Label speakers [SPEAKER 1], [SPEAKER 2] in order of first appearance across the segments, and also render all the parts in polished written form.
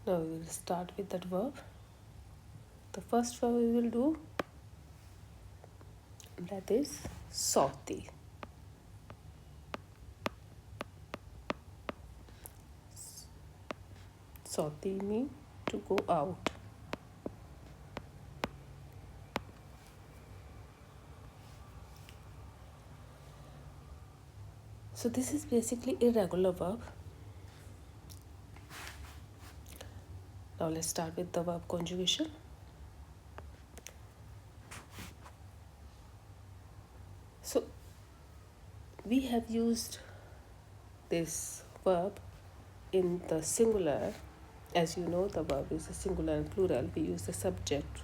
[SPEAKER 1] Now we will start with that verb. The first verb we will do, that is sorti. Sorti means to go out. So this is basically irregular verb. Now let's start with the verb conjugation. So we have used this verb in the singular. As you know, the verb is a singular and plural. We use the subject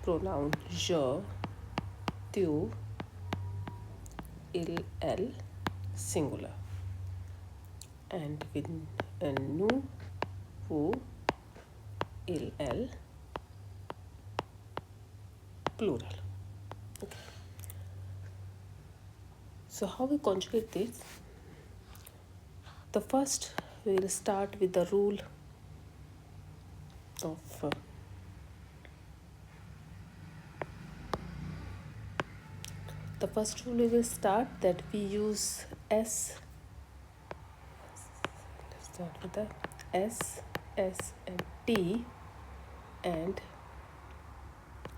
[SPEAKER 1] pronoun je, tu, il, elle, singular, and with nous, vous, il, elle, plural. Okay. So how we conjugate this? The first we will start with the rule of the first rule we will start that we use S. Let's start with the S, S and T and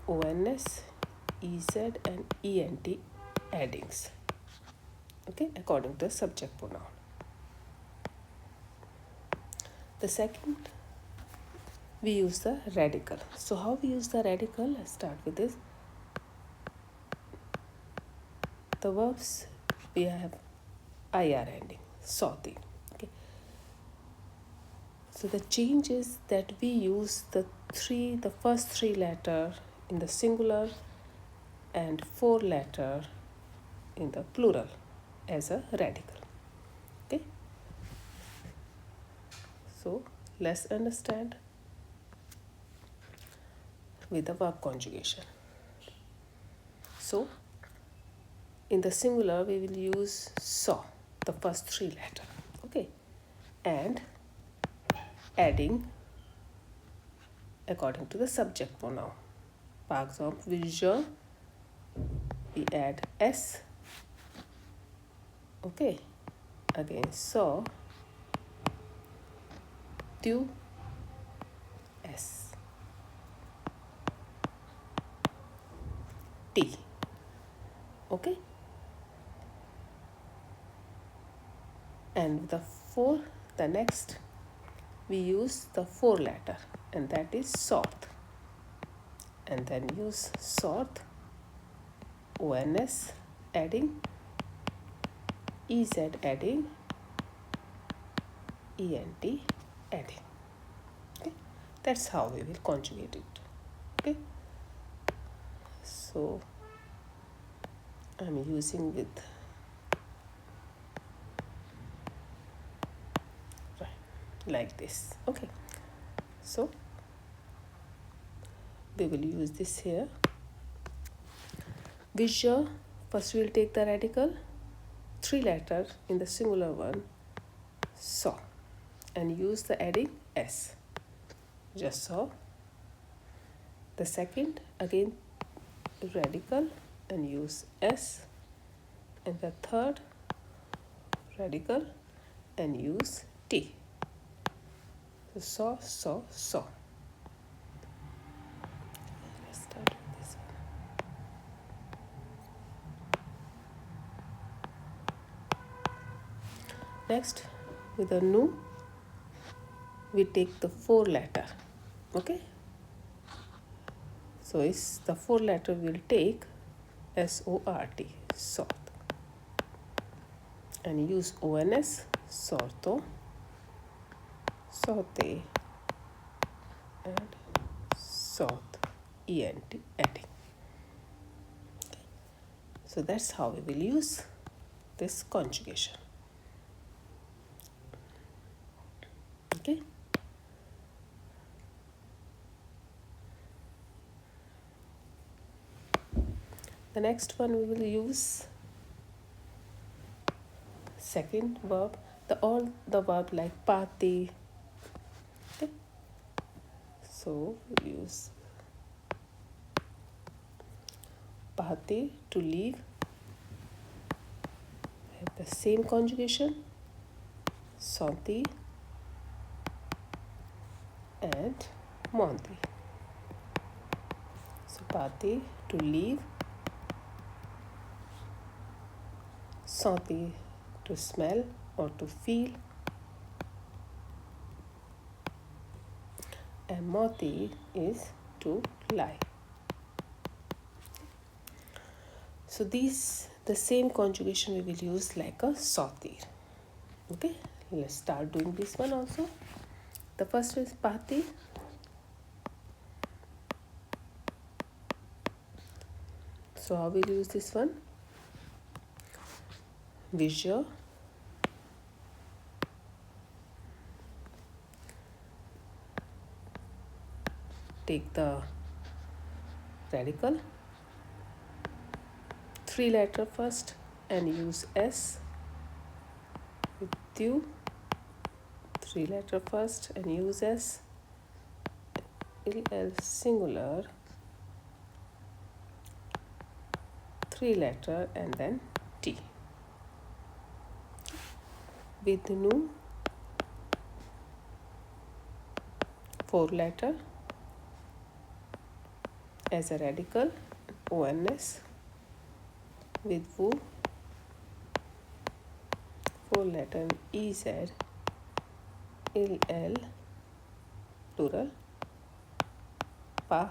[SPEAKER 1] ONS, EZ and ENT addings. Okay, according to the subject pronoun. The second, we use the radical. So how we use the radical? Let's start with this. The verbs we have IR ending, sorti. Okay. So the change is that we use the first three letter in the singular and four letter in the plural as a radical. Okay. So let's understand with the verb conjugation. So in the singular we will use saw, the first three letter. Okay. And adding according to the subject pronoun. For example, with je, we add s. Okay. Again, saw, tu, s. T. Okay. And the next we use the four letter, and that is sort. And then use sort, ONS adding, EZ adding, ENT adding. Okay, that's how we will conjugate it. Okay, so I'm using with like this. Okay, so we will use this here. Visual, first we will take the radical, three letter in the singular one, saw, and use the adding s. Just saw. The second, again radical and use s. And the third, radical and use t. So saw. Let's start with this one. Next, with the nu, we take the four letter. Okay. So it's the four letter we'll take SORT, sort. And use ONS, sorto, sorte, and sort, ENT, adding. Okay. So that's how we will use this conjugation. Okay. The next one we will use second verb, all the verb like pati. Okay. So we use parte, to leave. We have the same conjugation, sorti and monti. So parte, to leave, sorti, to smell or to feel, and monti is to lie. So these the same conjugation we will use like a sortir. Okay, let's start doing this one also. The first is parte. So how we'll use this one? Visual. Take the radical, 3-letter first, and use S. With you, 3-letter first and use S. L singular, 3-letter and then T. With nu, 4-letter as a radical, ONS. With vu, 4-letter EZ, LL plural, pa,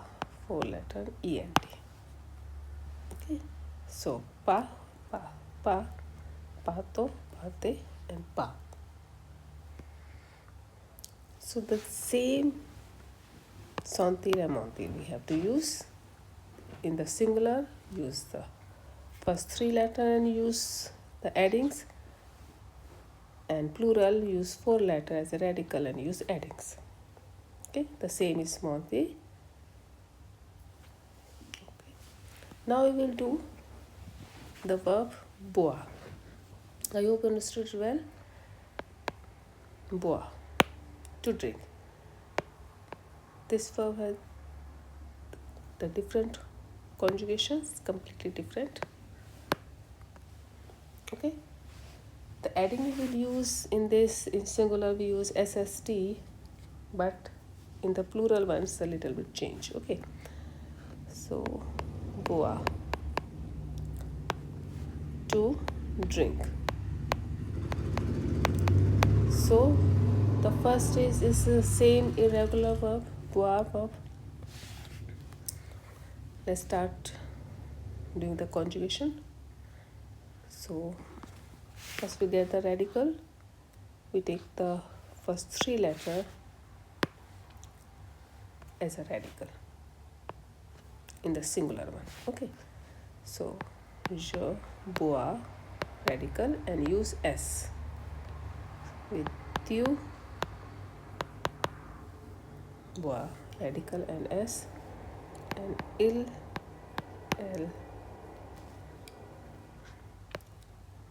[SPEAKER 1] 4-letter ENT. Okay, so pa, pato, pate, and pa. So the same sontir and montir we have to use. In the singular, use the first 3-letter and use the addings, and plural use 4-letter as a radical and use addings. Okay, the same is monti. Okay. Now we will do the verb boire. I hope you understood well. Boire, to drink. This verb has the different conjugations, completely different. Okay, the adding we will use in this, in singular we use SST, but in the plural ones a little bit change. Okay, so boire, to drink. So the first is the same irregular verb, boire verb. Let's start doing the conjugation. So first we get the radical. We take the first 3-letter as a radical in the singular one. Okay, so je bois, radical, and use S. With you, bois, radical and S, and il, L,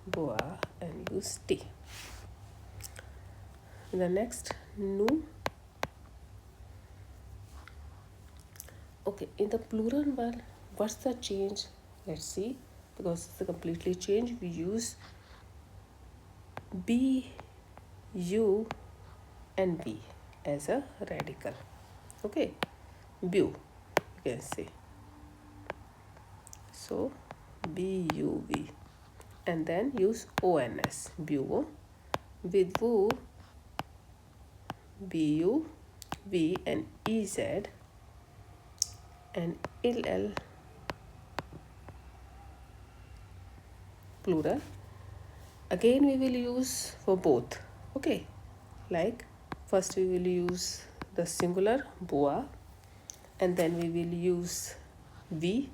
[SPEAKER 1] bois, and use T. In the next, nous. Okay, in the plural one, what's the change? Let's see, because it's a completely change. We use B, U, and B as a radical. Okay, bu, you can say. So B, U, V, and then use ONS, bu. With vu, BU, V, and EZ, and ill, plural. Again we will use for both. Okay, like first we will use the singular boa, and then we will use V,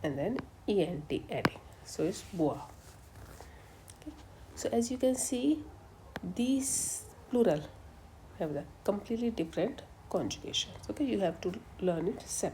[SPEAKER 1] and then ENT adding. So it's boa. Okay. So as you can see, these plural have the completely different conjugations. Okay, you have to learn it separately.